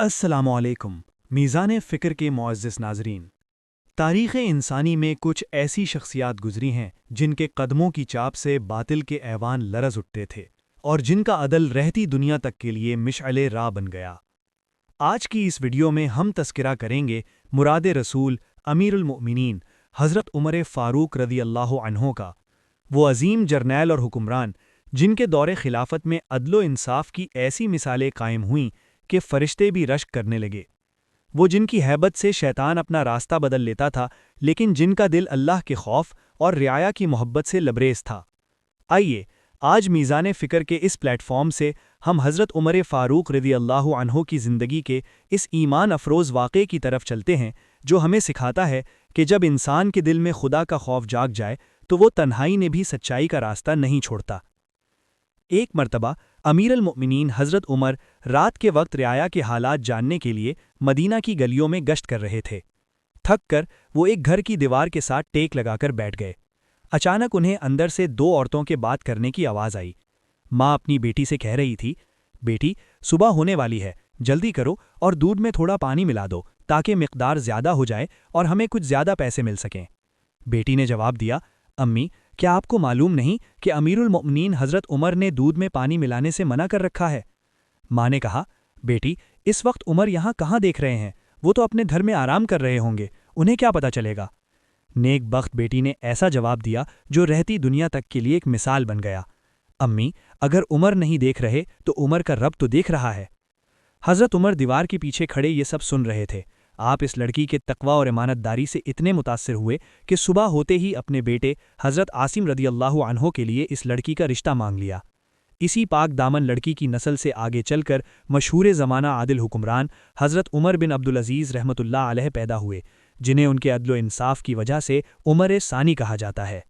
السلام علیکم میزان فکر کے معزز ناظرین۔ تاریخ انسانی میں کچھ ایسی شخصیات گزری ہیں جن کے قدموں کی چاپ سے باطل کے ایوان لرز اٹھتے تھے اور جن کا عدل رہتی دنیا تک کے لیے مشعل راہ بن گیا۔ آج کی اس ویڈیو میں ہم تذکرہ کریں گے مراد رسول امیر المؤمنین حضرت عمر فاروق رضی اللہ عنہ کا، وہ عظیم جرنیل اور حکمران جن کے دور خلافت میں عدل و انصاف کی ایسی مثالیں قائم ہوئیں کہ فرشتے بھی رشک کرنے لگے، وہ جن کی ہیبت سے شیطان اپنا راستہ بدل لیتا تھا لیکن جن کا دل اللہ کے خوف اور رعایا کی محبت سے لبریز تھا۔ آئیے آج میزان فکر کے اس پلیٹ فارم سے ہم حضرت عمر فاروق رضی اللہ عنہ کی زندگی کے اس ایمان افروز واقعے کی طرف چلتے ہیں جو ہمیں سکھاتا ہے کہ جب انسان کے دل میں خدا کا خوف جاگ جائے تو وہ تنہائی نے بھی سچائی کا راستہ نہیں چھوڑتا۔ ایک مرتبہ امیر المؤمنین حضرت عمر رات کے وقت رعایا کے حالات جاننے کے لیے مدینہ کی گلیوں میں گشت کر رہے تھے۔ تھک کر وہ ایک گھر کی دیوار کے ساتھ ٹیک لگا کر بیٹھ گئے۔ اچانک انہیں اندر سے دو عورتوں کے بات کرنے کی آواز آئی۔ ماں اپنی بیٹی سے کہہ رہی تھی، بیٹی صبح ہونے والی ہے، جلدی کرو اور دودھ میں تھوڑا پانی ملا دو تاکہ مقدار زیادہ ہو جائے اور ہمیں کچھ زیادہ پیسے مل سکیں۔ بیٹی نے جواب دیا، امی کیا آپ کو معلوم نہیں کہ امیر المؤمنین حضرت عمر نے دودھ میں پانی ملانے سے منع کر رکھا ہے؟ ماں نے کہا، بیٹی اس وقت عمر یہاں کہاں دیکھ رہے ہیں، وہ تو اپنے گھر میں آرام کر رہے ہوں گے، انہیں کیا پتہ چلے گا؟ نیک بخت بیٹی نے ایسا جواب دیا جو رہتی دنیا تک کے لیے ایک مثال بن گیا، امی اگر عمر نہیں دیکھ رہے تو عمر کا رب تو دیکھ رہا ہے۔ حضرت عمر دیوار کے پیچھے کھڑے یہ سب سن رہے تھے۔ آپ اس لڑکی کے تقوی اور امانت داری سے اتنے متاثر ہوئے کہ صبح ہوتے ہی اپنے بیٹے حضرت عاصم رضی اللہ عنہ کے لیے اس لڑکی کا رشتہ مانگ لیا۔ اسی پاک دامن لڑکی کی نسل سے آگے چل کر مشہور زمانہ عادل حکمران حضرت عمر بن عبدالعزیز رحمۃ اللہ علیہ پیدا ہوئے، جنہیں ان کے عدل و انصاف کی وجہ سے عمر ثانی کہا جاتا ہے۔